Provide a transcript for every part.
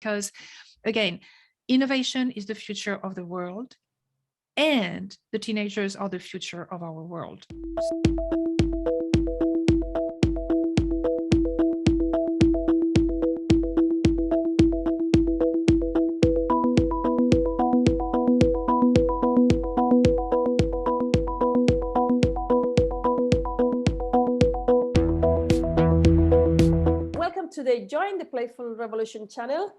because, again, innovation is the future of the world, and the teenagers are the future of our world. Welcome to the Join the Playful Revolution channel.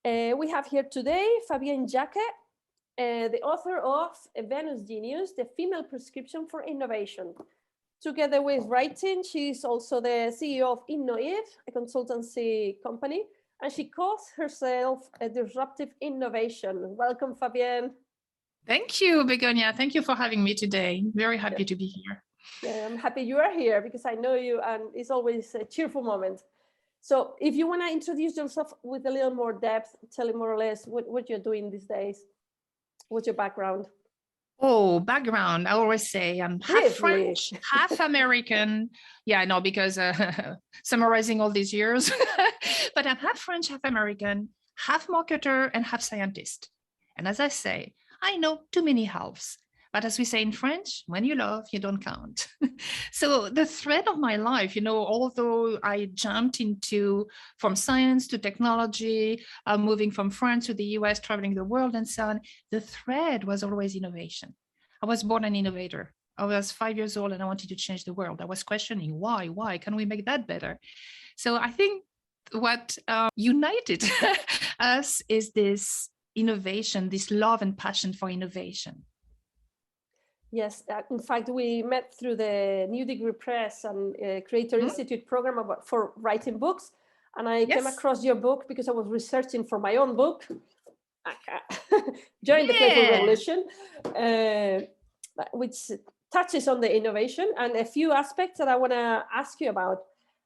We have here today Fabienne Jacquet, the author of Venus Genius, the female prescription for innovation. Together with writing, she's also the CEO of INNOVEVE, a consultancy company, and she calls herself a disruptive innovation. Welcome, Fabienne. Thank you, Begonia. Thank you for having me today. Very happy to be here. Yeah, I'm happy you are here because I know you, and it's always a cheerful moment. So if you want to introduce yourself with a little more depth, tell me more or less what you're doing these days. What's your background? Oh, background. I always say I'm half French, half American. Yeah, I know, because summarizing all these years, but I'm half French, half American, half marketer and half scientist. And as I say, I know too many halves. But as we say in French, when you love, you don't count. So the thread of my life, although I jumped from science to technology, moving from France to the US, traveling the world and so on, the thread was always innovation. I was born an innovator. I was 5 years old and I wanted to change the world. I was questioning why can we make that better? So I think what united us is this innovation, this love and passion for innovation. Yes, in fact, we met through the New Degree Press and Creator Institute program for writing books. And I came across your book because I was researching for my own book, Join the Playful Revolution, which touches on the innovation and a few aspects that I want to ask you about.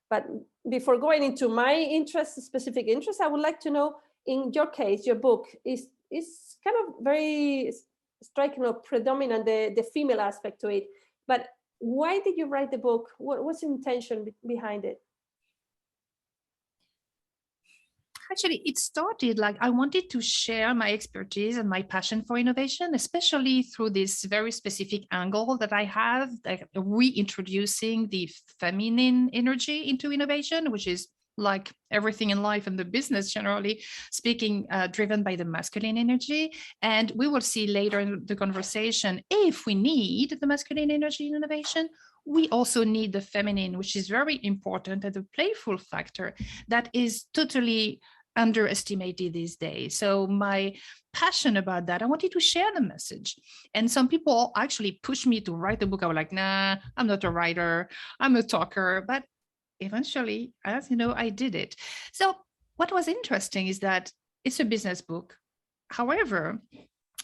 But before going into my specific interest, I would like to know, in your case, your book is kind of very striking or predominant, the female aspect to it. But why did you write the book? What's the intention behind it? Actually, it started like I wanted to share my expertise and my passion for innovation, especially through this very specific angle that I have, like reintroducing the feminine energy into innovation, which is like everything in life and the business generally speaking, driven by the masculine energy. And we will see later in the conversation, if we need the masculine energy in innovation, we also need the feminine, which is very important, and the playful factor that is totally underestimated these days. So my passion about that, I wanted to share the message. And some people actually pushed me to write the book. I was like, nah, I'm not a writer, I'm a talker. But eventually, as you know, I did it. So what was interesting is that it's a business book. However,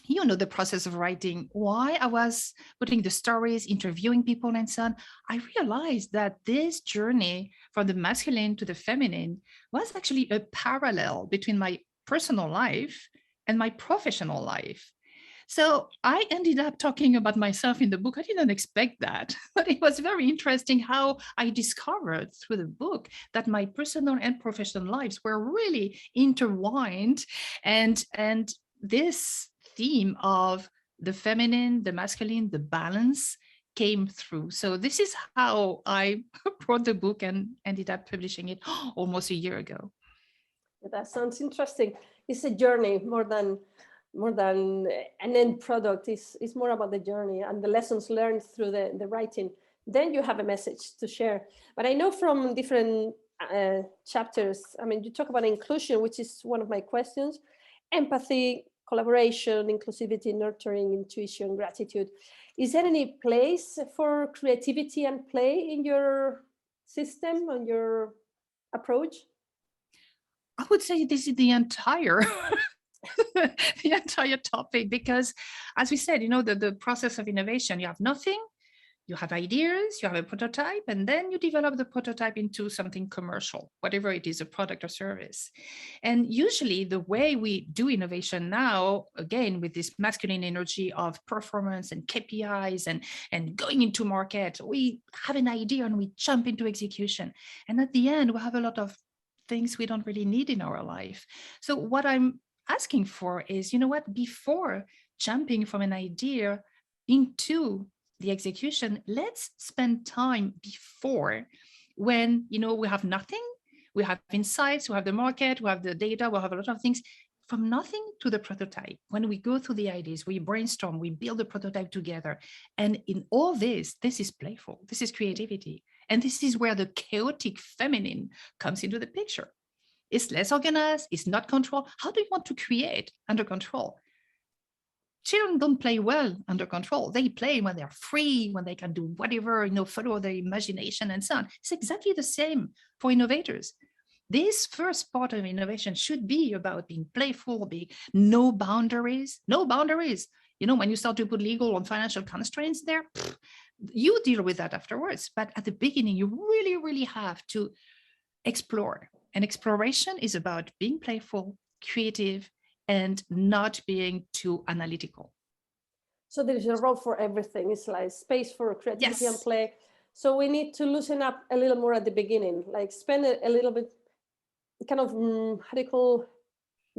the process of writing, why I was putting the stories, interviewing people and so on, I realized that this journey from the masculine to the feminine was actually a parallel between my personal life and my professional life. So I ended up talking about myself in the book. I didn't expect that, but it was very interesting how I discovered through the book that my personal and professional lives were really intertwined. And this theme of the feminine, the masculine, the balance came through. So this is how I wrote the book and ended up publishing it almost a year ago. That sounds interesting. It's a journey more than an end product. It's more about the journey and the lessons learned through the writing. Then you have a message to share. But I know from different chapters, I mean, you talk about inclusion, which is one of my questions, empathy, collaboration, inclusivity, nurturing, intuition, gratitude. Is there any place for creativity and play in your system, on your approach? I would say this is the entire the entire topic, because as we said, the process of innovation, you have nothing, you have ideas, you have a prototype, and then you develop the prototype into something commercial, whatever it is, a product or service. And usually the way we do innovation now, again, with this masculine energy of performance and KPIs and going into market, we have an idea and we jump into execution. And at the end, we have a lot of things we don't really need in our life. So what I'm asking for is, you know what, before jumping from an idea into the execution, let's spend time before, when, you know, we have nothing, we have insights, we have the market, we have the data, we have a lot of things. From nothing to the prototype, when we go through the ideas, we brainstorm, we build the prototype together. And in all this is playful, this is creativity. And this is where the chaotic feminine comes into the picture. It's less organized, it's not controlled. How do you want to create under control? Children don't play well under control. They play when they're free, when they can do whatever, you know, follow their imagination and so on. It's exactly the same for innovators. This first part of innovation should be about being playful, be no boundaries, no boundaries. You know, when you start to put legal and financial constraints there, you deal with that afterwards. But at the beginning, you really, really have to explore. And exploration is about being playful, creative, and not being too analytical. So there's a role for everything. It's like space for creativity Yes. and play. So we need to loosen up a little more at the beginning, like spend a little bit, kind of, how do you call,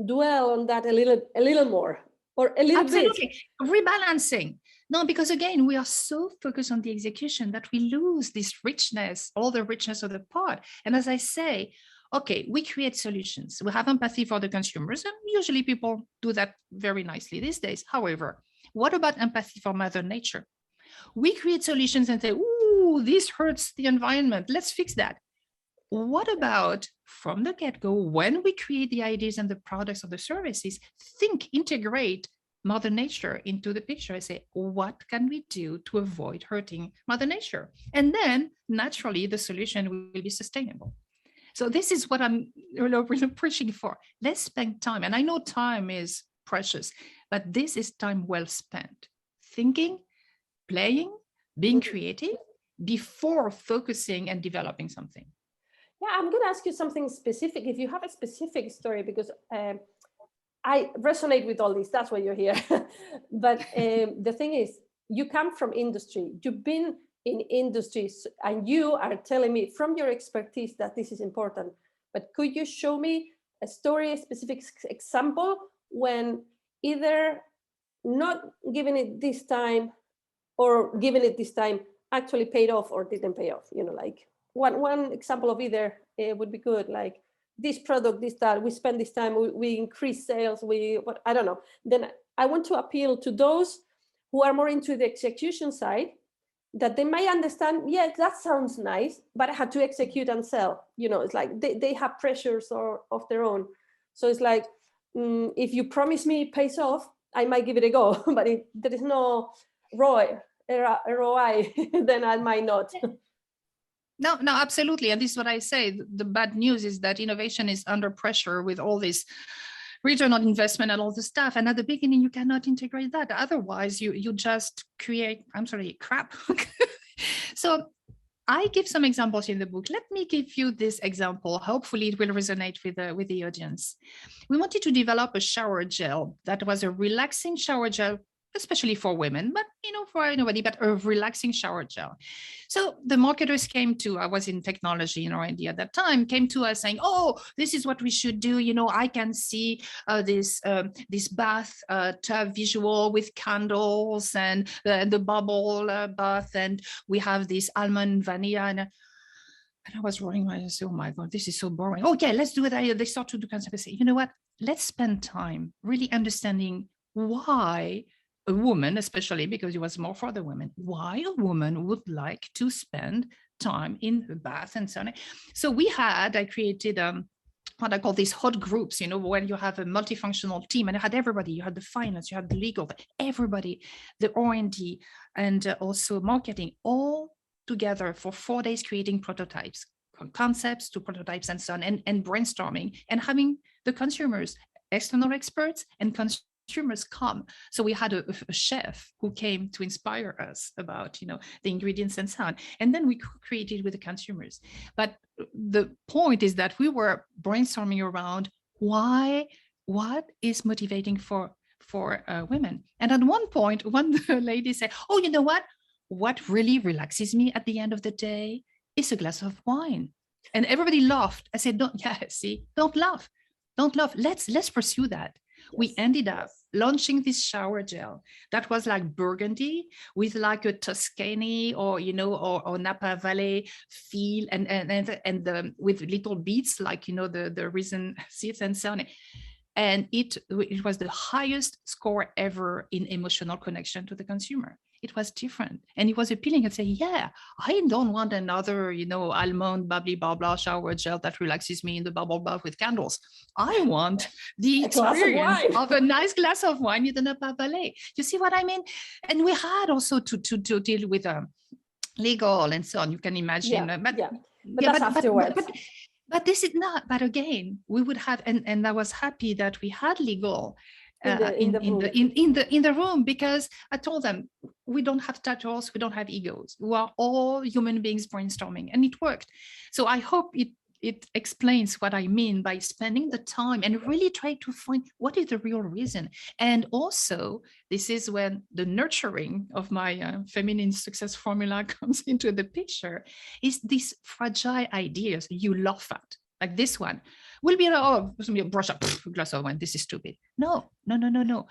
dwell on that a little more, or a little Absolutely. bit. Rebalancing. No, because again, we are so focused on the execution that we lose this richness, all the richness of the part. And as I say, okay, we create solutions. We have empathy for the consumers, and usually people do that very nicely these days. However, what about empathy for Mother Nature? We create solutions and say, ooh, this hurts the environment. Let's fix that. What about from the get-go, when we create the ideas and the products or the services, integrate Mother Nature into the picture and say, what can we do to avoid hurting Mother Nature? And then naturally the solution will be sustainable. So this is what I'm really pushing for. Let's spend time. And I know time is precious, but this is time well spent. Thinking, playing, being creative before focusing and developing something. Yeah, I'm going to ask you something specific. If you have a specific story, because I resonate with all this, that's why you're here. But the thing is, you come from industry, you've been in industries, and you are telling me from your expertise that this is important. But could you show me a story, a specific example when either not giving it this time or giving it this time actually paid off or didn't pay off? You know, like one example of either would be good, like this product, this, that, we spend this time, we increase sales, I don't know. Then I want to appeal to those who are more into the execution side, that they might understand, yeah, that sounds nice, but I had to execute and sell. You know, it's like they have pressures of their own. So it's like, if you promise me it pays off, I might give it a go, but if there is no ROI, then I might not. No, absolutely. And this is what I say. The bad news is that innovation is under pressure with all this return on investment and all the stuff. And at the beginning, you cannot integrate that. Otherwise, you just create, crap. So I give some examples in the book. Let me give you this example. Hopefully it will resonate with the audience. We wanted to develop a shower gel that was a relaxing shower gel, especially for women, but for anybody, but a relaxing shower gel. So the marketers I was in technology in R&D at that time, came to us saying, oh, this is what we should do. I can see this bath tub visual with candles and the bubble bath, and we have this almond vanilla. And I was rolling my eyes, oh my God, this is so boring. Okay, let's do it. They start to do concept and say, you know what, let's spend time really understanding why a woman, especially because it was more for the women, why a woman would like to spend time in the bath and so on. So I created what I call these hot groups, where you have a multifunctional team, and I had everybody. You had the finance, you had the legal, everybody, the R&D, and also marketing, all together for 4 days, creating prototypes, concepts to prototypes and so on, and brainstorming, and having the consumers, external experts, and consumers come. So we had a chef who came to inspire us about, the ingredients and so on. And then we created with the consumers. But the point is that we were brainstorming around what is motivating for women. And at one point, one lady said, oh, you know what really relaxes me at the end of the day is a glass of wine. And everybody laughed. I said, don't, yeah, see, don't laugh. Don't laugh. Let's pursue that. Yes. We ended up launching this shower gel that was like burgundy with like a Tuscany or, you know, or Napa Valley feel and with little beads, like, you know, the resin seeds and so on. And it was the highest score ever in emotional connection to the consumer. It was different. And it was appealing and say, yeah, I don't want another, you know, almond, bubbly, blah, blah, shower gel that relaxes me in the bubble bath with candles. I want the experience of a nice glass of wine with the Napa Valley. You see what I mean? And we had also to deal with legal and so on. You can imagine. But that's afterwards. But this is not, but again, we would have, and I was happy that we had legal in the room, because I told them, we don't have titles, we don't have egos. We are all human beings brainstorming, and it worked. So I hope it explains what I mean by spending the time and really try to find what is the real reason. And also, this is when the nurturing of my feminine success formula comes into the picture, is these fragile ideas you laugh at, like this one. Will be, oh, brush up, glass of wine, this is stupid. No.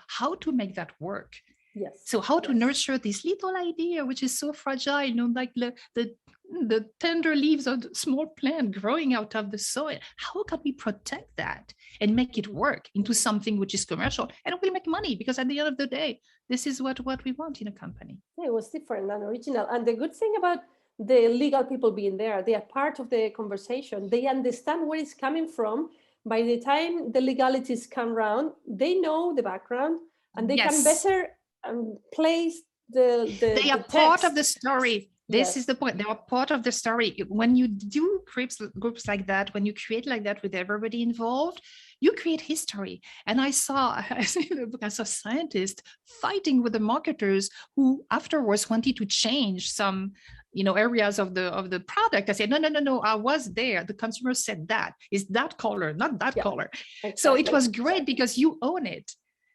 How to make that work? Yes. So how to nurture this little idea, which is so fragile, you know, like the tender leaves of the small plant growing out of the soil. How can we protect that and make it work into something which is commercial and will make money? Because at the end of the day, this is what we want in a company. Yeah, it was different and original. And the good thing about the legal people being there, they are part of the conversation. They understand where it's coming from. By the time the legalities come around, they know the background and they can better place they are part of the story. This is the point. They are part of the story. When you do groups like that, when you create like that with everybody involved, you create history. And I saw scientists fighting with the marketers who afterwards wanted to change some, you know, areas of the product. I said, no, I was there. The consumer said that is that color, not that color. Exactly. So it was great because you own it.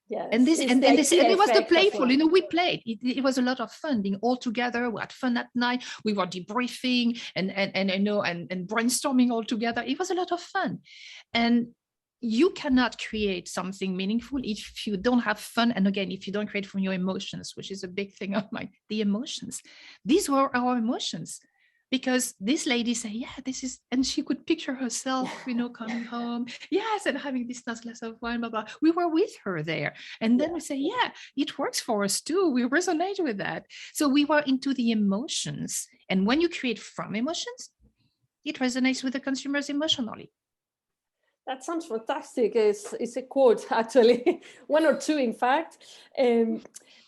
Yes. And it was the playful, you know, we played. It was a lot of fun being all together. We had fun at night. We were debriefing and brainstorming all together. It was a lot of fun. And you cannot create something meaningful if you don't have fun. And again, if you don't create from your emotions, which is a big thing of mine, the emotions. These were our emotions. Because this lady said, yeah, this is, and she could picture herself, you know, coming home, yes, and having this nice glass of wine, blah, blah. We were with her there. And then we say, yeah, it works for us too. We resonate with that. So we were into the emotions. And when you create from emotions, it resonates with the consumers emotionally. That sounds fantastic. It's a quote, actually, one or two, in fact.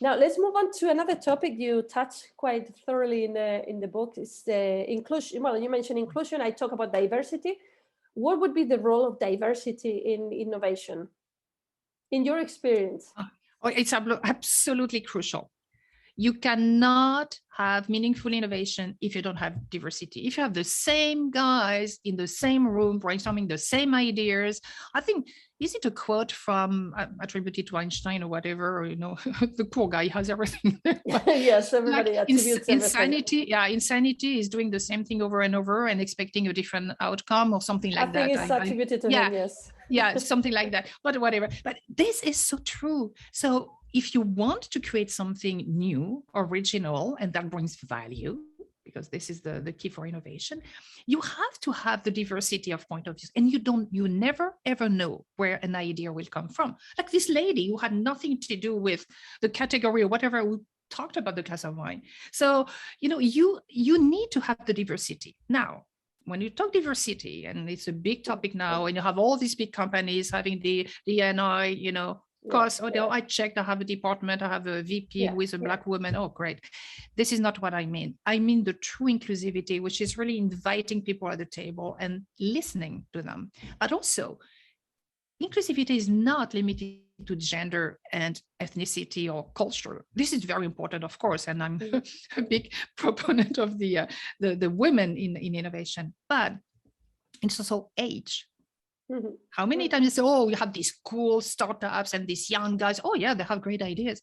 Now, let's move on to another topic you touched quite thoroughly in the book. Is the inclusion. Well, you mentioned inclusion. I talk about diversity. What would be the role of diversity in innovation, in your experience? Oh, it's absolutely crucial. You cannot have meaningful innovation if you don't have diversity. If you have the same guys in the same room brainstorming the same ideas, I think, is it a quote from attributed to Einstein or whatever, or, you know, the poor guy has everything. Yes, everybody attributes insanity. Yeah, insanity is doing the same thing over and over and expecting a different outcome or something like that. I think it's attributed to him, yes. Yeah, something like that, but whatever. But this is so true. So if you want to create something new, original, and that brings value, because this is the key for innovation, you have to have the diversity of point of views. And you never, ever know where an idea will come from. Like this lady who had nothing to do with the category or whatever, we talked about the glass of wine. So, you know, you need to have the diversity. Now, when you talk diversity, and it's a big topic now, and you have all these big companies having the NI, you know, course, I checked, I have a department, I have a VP who is a Black woman. Oh, great. This is not what I mean. I mean the true inclusivity, which is really inviting people at the table and listening to them. But also, inclusivity is not limited to gender and ethnicity or culture. This is very important, of course, and I'm a big proponent of the women in innovation, but it's also age. Mm-hmm. How many times you say, oh, you have these cool startups and these young guys, oh yeah, they have great ideas.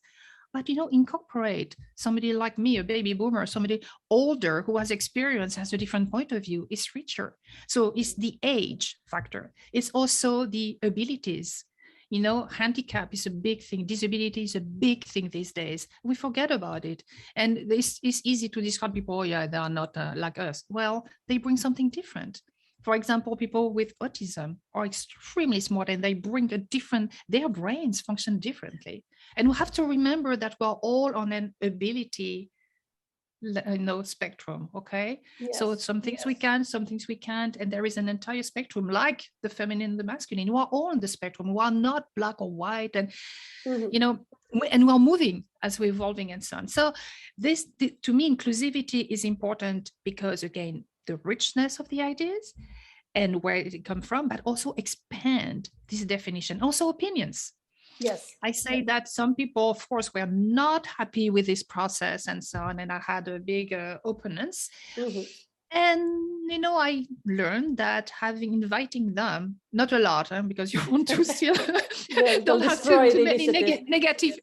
but, incorporate somebody like me, a baby boomer, somebody older who has experience, has a different point of view, is richer. So it's the age factor. It's also the abilities. Handicap is a big thing. Disability is a big thing these days. We forget about it. And it's easy to describe people, oh, yeah, they are not like us. Well, they bring something different. For example, people with autism are extremely smart and they bring their brains function differently. And we have to remember that we're all on an ability spectrum. Okay. Yes. So some things we can, some things we can't. And there is an entire spectrum, like the feminine, the masculine. We're all on the spectrum. We're not black or white. And, and we're moving as we're evolving and so on. So to me, inclusivity is important because, again, the richness of the ideas and where it come from, but also expand this definition, also opinions. Yes. I say that some people, of course, were not happy with this process and so on. And I had a big opponents. Mm-hmm. And, I learned that inviting them, not a lot, because you want to still don't have too many negative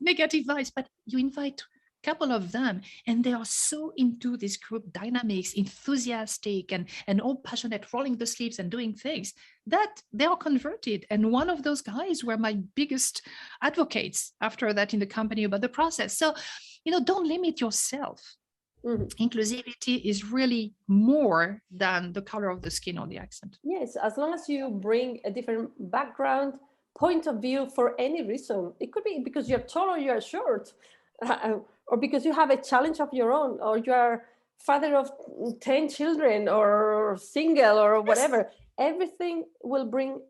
vibes, but you invite a couple of them and they are so into this group dynamics, enthusiastic and all passionate, rolling the sleeves and doing things, that they are converted. And one of those guys were my biggest advocates after that in the company about the process. So, don't limit yourself. Mm-hmm. Inclusivity is really more than the color of the skin or the accent. Yes, as long as you bring a different background, point of view for any reason. It could be because you're tall or you're short, or because you have a challenge of your own, or you are father of 10 children or single or whatever. Yes. Everything will bring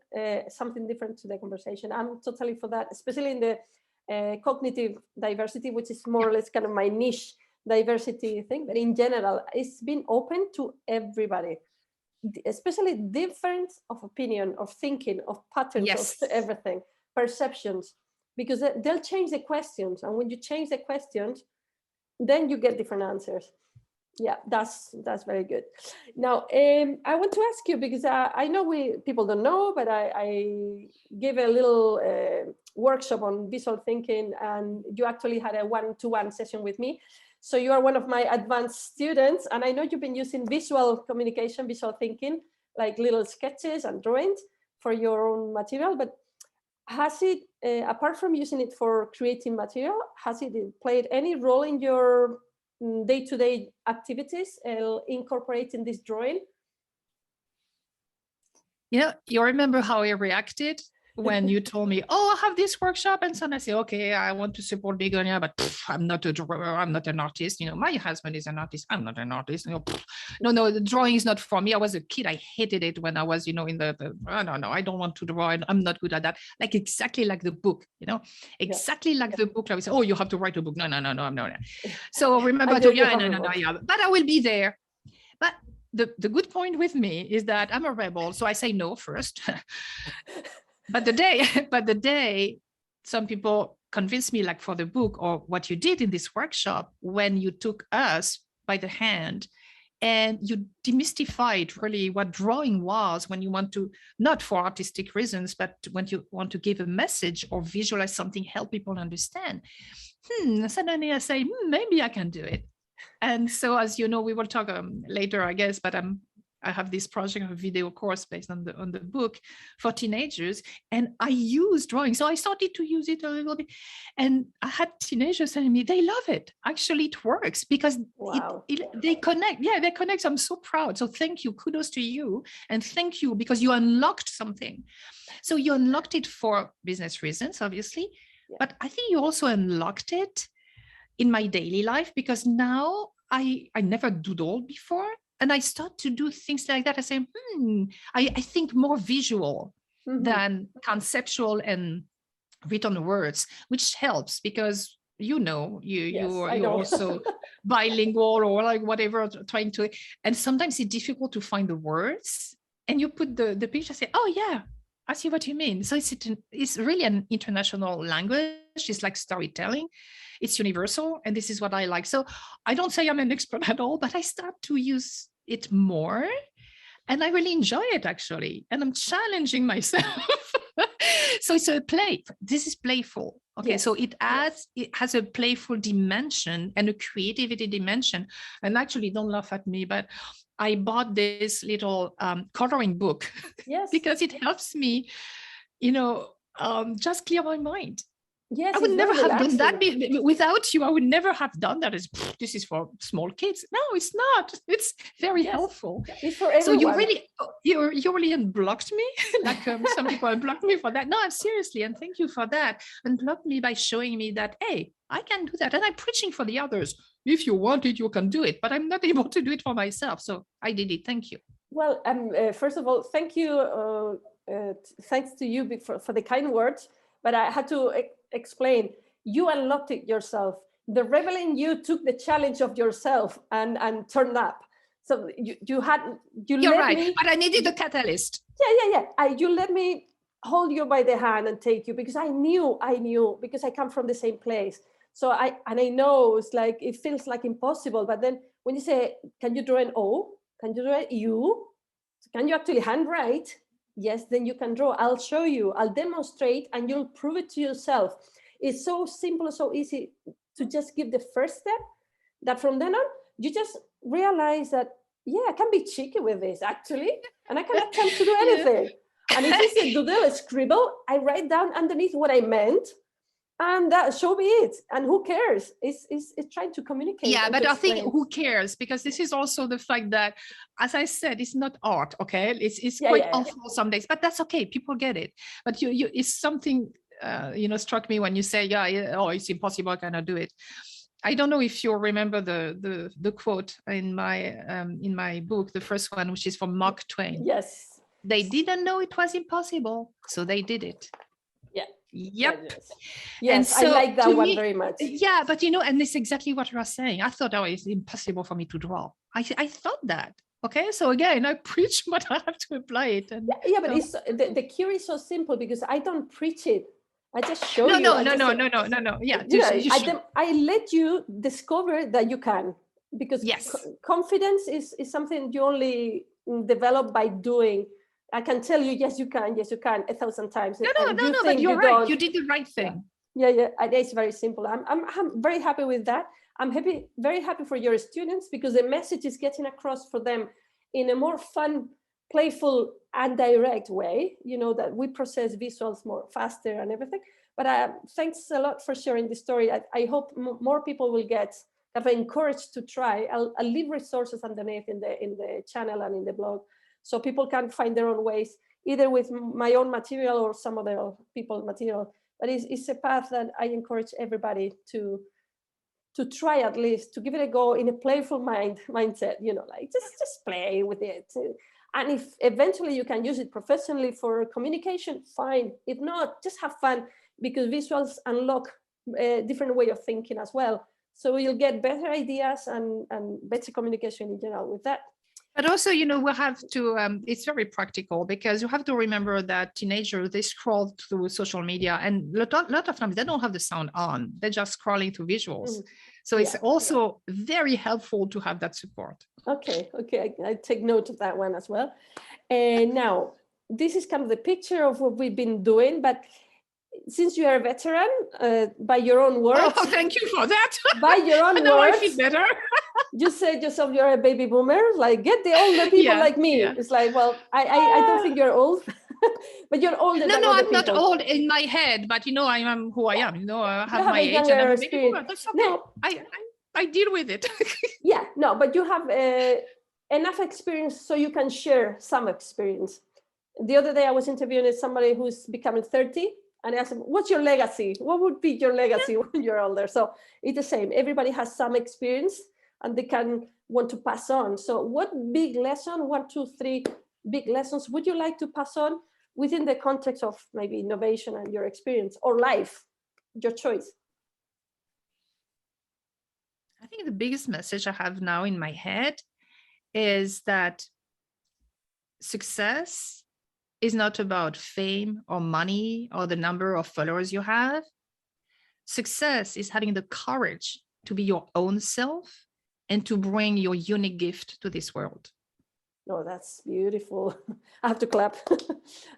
something different to the conversation. I'm totally for that, especially in the cognitive diversity, which is more or less kind of my niche diversity thing, but in general, it's been open to everybody, especially difference of opinion, of thinking, of patterns, yes, of everything, perceptions, because they'll change the questions. And when you change the questions, then you get different answers. Yeah, that's very good. Now, I want to ask you, because I know people don't know, but I gave a little workshop on visual thinking, and you actually had a one-to-one session with me. So you are one of my advanced students, and I know you've been using visual communication, visual thinking, like little sketches and drawings for your own material. But has it, apart from using it for creating material, has it played any role in your day-to-day activities, incorporating this drawing? Yeah, you remember how I reacted when you told me, oh, I have this workshop, and so I say, okay, I want to support Begonia, but I'm not a drawer, I'm not an artist. My husband is an artist, I'm not an artist. No, the drawing is not for me. I was a kid, I hated it when I was, in the no, I don't want to draw, I'm not good at that. Like exactly like the book, exactly like the book. I would say, oh, you have to write a book. No, I'm not. So remember, yeah, but I will be there. But the good point with me is that I'm a rebel, so I say no first. But the day some people convinced me, like for the book or what you did in this workshop, when you took us by the hand and you demystified really what drawing was, when you want to, not for artistic reasons, but when you want to give a message or visualize something, help people understand. Suddenly I say, maybe I can do it. And so, as you know, we will talk later, I guess, but I have this project, a video course based on the book for teenagers, and I use drawing. So I started to use it a little bit, and I had teenagers telling me they love it. Actually, it works because they connect. Yeah, they connect. I'm so proud. So thank you. Kudos to you. And thank you because you unlocked something. So you unlocked it for business reasons, obviously, but I think you also unlocked it in my daily life, because now I never doodled before. And I start to do things like that. I say, I think more visual than conceptual and written words, which helps because you're also bilingual or like whatever, trying to, and sometimes it's difficult to find the words. And you put the picture, say, oh yeah, I see what you mean. So it's really an international language. It's like storytelling. It's universal, and this is what I like. So I don't say I'm an expert at all, but I start to use it more, and I really enjoy it actually. And I'm challenging myself. So it's a play. This is playful. Okay, Yes. so it has a playful dimension and a creativity dimension. And actually, don't laugh at me, but I bought this little coloring book Yes. because it helps me, you know, just clear my mind. Yes, I would it's never very have done that relaxing. without you. I would never have done that. This is for small kids. No, it's not. It's very Yes, helpful. it's for So you everyone. really unblocked me. Like some people unblocked me for that. No, I'm seriously, and thank you for that. Unblocked me by showing me that, hey, I can do that, and I'm preaching for the others. If you want it, you can do it. But I'm not able to do it for myself, so I did it. Thank you. Well, first of all, thank you. Thanks to you for the kind words. But I had to explain. You unlocked it yourself. The rebel in you took the challenge of yourself and turned up. So you You're let right, me. but I needed a catalyst. Yeah. You let me hold you by the hand and take you, because I knew because I come from the same place. So I know it's like, it feels like impossible. But then when you say, can you draw an O? Can you draw an U? Can you actually handwrite? Yes, then you can draw. I'll show you. I'll demonstrate, and you'll prove it to yourself. It's so simple, so easy to just give the first step, that from then on, you just realize that, yeah, I can be cheeky with this, actually, and I can attempt to do anything. And if it's a doodle, a scribble, I write down underneath what I meant, and that show me it. And who cares? It's trying to communicate. Yeah, but I think explain. who cares? Because this is also the fact that, as I said, it's not art. Okay, it's quite awful some days, but that's okay. People get it. But you it's something struck me when you say, oh, it's impossible, I cannot do it. I don't know if you remember the quote in my book, the first one, which is from Mark Twain. Yes. They didn't know it was impossible, so they did it. Yeah. Yep. Yes, and so I like that one very much. Yeah, but and it's exactly what you are saying. I thought, oh, it's impossible for me to draw. I thought that. Okay, so again, I preach, but I have to apply it. And but it's the cure is so simple, because I don't preach it. I just show you. No. Yeah, I let you discover that you can, because confidence is something you only develop by doing. I can tell you, yes, you can, 1,000 times. No, but you're right. You did the right thing. Yeah. It's very simple. I'm very happy with that. I'm very happy for your students, because the message is getting across for them in a more fun, playful, and direct way. That we process visuals more faster and everything. But thanks a lot for sharing the story. I hope more people will get encouraged to try. I'll leave resources underneath in the channel and in the blog, so people can find their own ways, either with my own material or some other people's material. But it's a path that I encourage everybody to try, at least to give it a go in a playful mindset, like just play with it. And if eventually you can use it professionally for communication, fine. If not, just have fun, because visuals unlock a different way of thinking as well. So you'll get better ideas and better communication in general with that. But also, we have to, it's very practical, because you have to remember that teenagers, they scroll through social media, and a lot of times they don't have the sound on. They're just scrolling through visuals. So it's also very helpful to have that support. Okay. I take note of that one as well. And now, this is kind of the picture of what we've been doing, but since you are a veteran, by your own words. Oh, thank you for that. By your own now words. I feel better. You said yourself you're a baby boomer. Like, get the older people like me. Yeah. It's like, well, I don't think you're old, but you're older than other people. I'm not old in my head, but I am who I am. I have my age and I'm a baby boomer. That's okay. No, I deal with it. But you have enough experience so you can share some experience. The other day I was interviewing somebody who's becoming 30. And I asked them, what's your legacy? What would be your legacy when you're older? So it's the same. Everybody has some experience and they can want to pass on. So what big lesson, 1, 2, 3 big lessons would you like to pass on within the context of maybe innovation and your experience, or life, your choice? I think the biggest message I have now in my head is that success is not about fame or money or the number of followers you have. Success is having the courage to be your own self and to bring your unique gift to this world. Oh, that's beautiful. I have to clap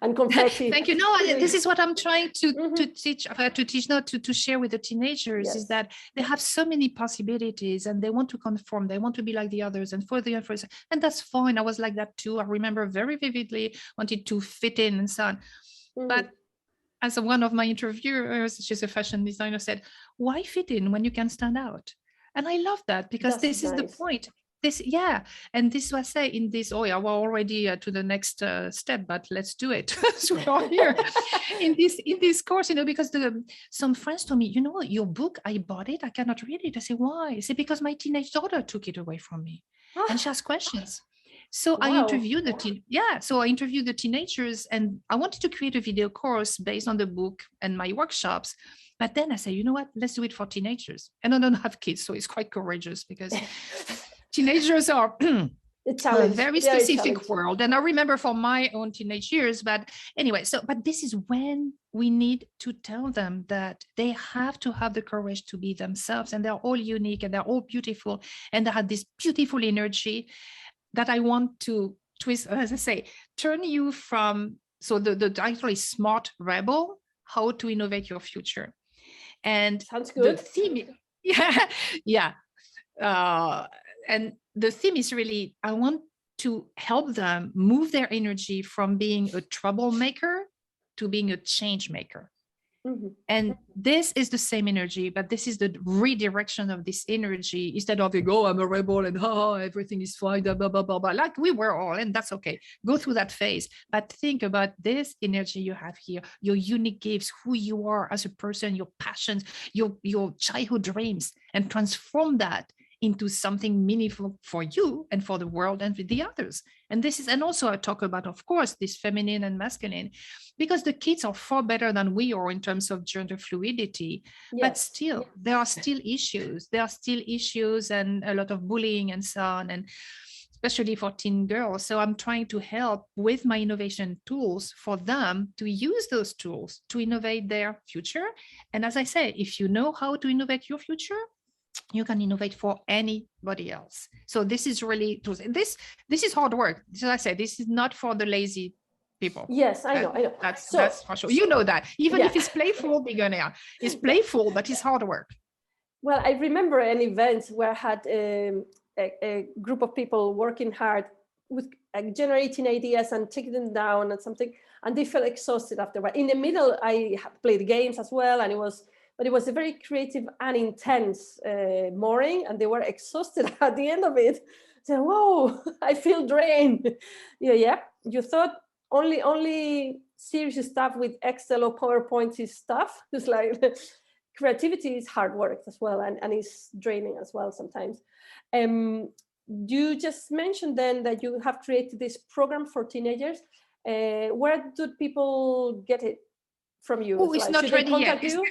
and confetti. Thank you. No, this is what I'm trying to teach, not to share with the teenagers, is that they have so many possibilities and they want to conform. They want to be like the others and and that's fine. I was like that too. I remember very vividly, wanted to fit in and so on. But as one of my interviewers, she's a fashion designer, said, why fit in when you can stand out? And I love that, because this is the point. And this was say in this, we're already to the next step, but let's do it. So we are here in this course, because some friends told me, your book, I bought it, I cannot read it. I say, why? I say, because my teenage daughter took it away from me. And she asked questions. So I interviewed the teenagers, and I wanted to create a video course based on the book and my workshops. But then I said, you know what, let's do it for teenagers. And I don't have kids, so it's quite courageous, because teenagers are a very specific world. And I remember from my own teenage years, but anyway, but this is when we need to tell them that they have to have the courage to be themselves, and they're all unique and they're all beautiful, and they have this beautiful energy that I want to twist, as I say, turn you from, the title is Smart Rebel, How to Innovate Your Future. And sounds good. The theme, and the theme is really, I want to help them move their energy from being a troublemaker to being a change maker. And this is the same energy, but this is the redirection of this energy, instead of I'm a rebel and everything is fine, blah, blah, blah, blah, blah, like we were all, and that's okay. Go through that phase, but think about this energy you have here, your unique gifts, who you are as a person, your passions, your childhood dreams, and transform that into something meaningful for you and for the world and for the others. And also I talk about, of course, this feminine and masculine, because the kids are far better than we are in terms of gender fluidity, but still, there are still issues. There are still issues and a lot of bullying and so on, and especially for teen girls. So I'm trying to help with my innovation tools for them to use those tools to innovate their future. And as I say, if you know how to innovate your future, you can innovate for anybody else. So this is really, this is hard work. As I said, this is not for the lazy people. Yes, I know. That's for sure. You know that. Even if it's playful, beginner, it's playful, but it's hard work. Well, I remember an event where I had a group of people working hard with generating ideas and taking them down and something, and they felt exhausted afterward. In the middle, I played games as well, and it was a very creative and intense morning, and they were exhausted at the end of it. So, whoa, I feel drained. You thought only serious stuff with Excel or PowerPoint is stuff. It's like creativity is hard work as well, and it's draining as well sometimes. You just mentioned then that you have created this program for teenagers. Where do people get it from you? Oh, it's not ready yet. It's not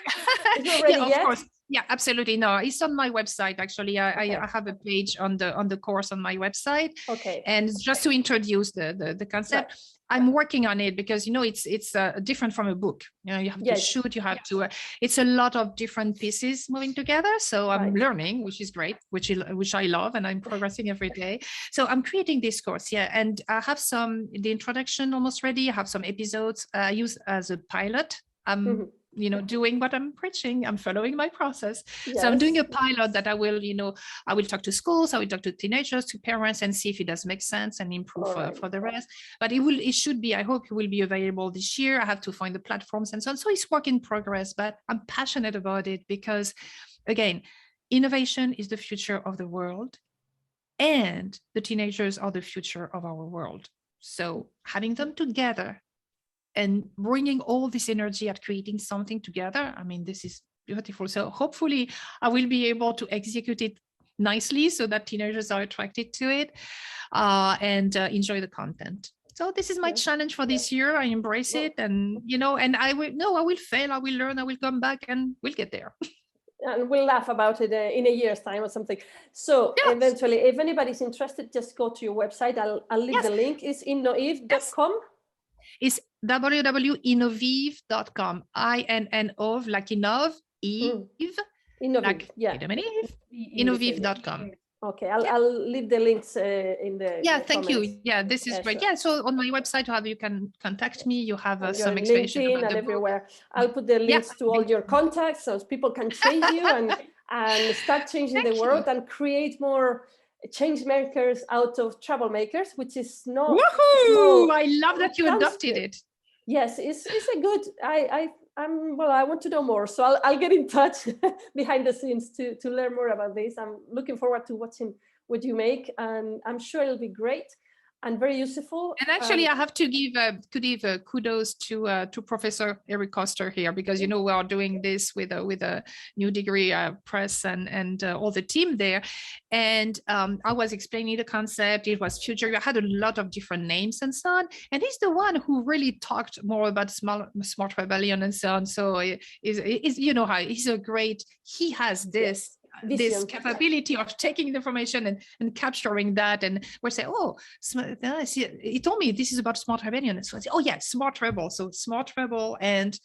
ready yet? Of course. Yeah, absolutely. No, it's on my website. Actually, I have a page on the course on my website. Okay. And just to introduce the concept, I'm working on it because it's different from a book. You have to shoot. You have to. It's a lot of different pieces moving together. So I'm learning, which is great, which I love, and I'm progressing every day. So I'm creating this course, and I have the introduction almost ready. I have some episodes I use as a pilot. I'm doing what I'm preaching. I'm following my process. So I'm doing a pilot that I will talk to schools, I will talk to teenagers, to parents, and see if it does make sense and improve for the rest. But it should be, I hope it will be available this year. I have to find the platforms and so on. So it's work in progress, but I'm passionate about it because, again, innovation is the future of the world, and the teenagers are the future of our world. So having them together and bringing all this energy at creating something together, I mean, this is beautiful. So hopefully I will be able to execute it nicely so that teenagers are attracted to it and enjoy the content. So this is my challenge for this year. I embrace it, and and I will fail, I will learn, I will come back, and we'll get there. And we'll laugh about it in a year's time or something. So eventually, if anybody's interested, just go to your website. I'll leave the link. It's INNOVEVE.com. It's www.innoveve.com. INNOVE, like Innove, Eve, Innoveve, like Innoveve.com. Okay, I'll leave the links in the thank comments. you. Yeah, this is great. Sure. Yeah, so on my website, you can contact me. You have some explanation about and the everywhere. book. I'll put the links to all your contacts so people can trace you and start changing the world and create more change makers out of troublemakers, which is not. Woohoo! I love that you adopted it. Yes, it's a good. I want to know more, so I'll get in touch behind the scenes to learn more about this. I'm looking forward to watching what you make, and I'm sure it'll be great and very useful. And actually, I have to give kudos to Professor Eric Koster here, because we are doing this with a new degree press and all the team there. And I was explaining the concept. It was future. I had a lot of different names and so on. And he's the one who really talked more about smart rebellion and so on. So he's a great. He has this. Yes. This capability of taking the information and capturing that, and we say, he told me this is about smart rebellion. So I said, smart rebel. So smart rebel, and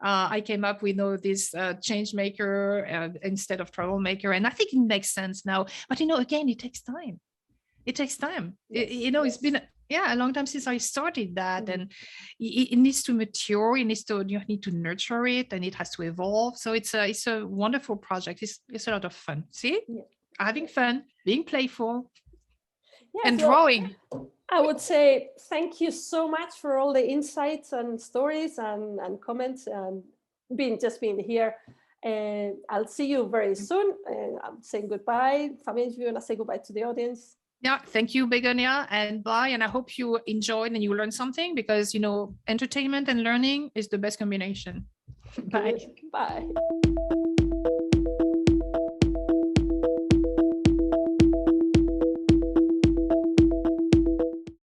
I came up with this change maker instead of troublemaker, and I think it makes sense now. But again, it takes time. It takes time. Yes. It's been a long time since I started that, and it needs to mature. You need to nurture it, and it has to evolve. So it's a wonderful project. It's a lot of fun. See, having fun, being playful, and drawing. I would say thank you so much for all the insights and stories and comments and being here. And I'll see you very soon. I'm saying goodbye. Fabienne, if you want to say goodbye to the audience. Yeah, thank you, Begonia, and bye. And I hope you enjoyed and you learned something, because entertainment and learning is the best combination. Bye. Bye.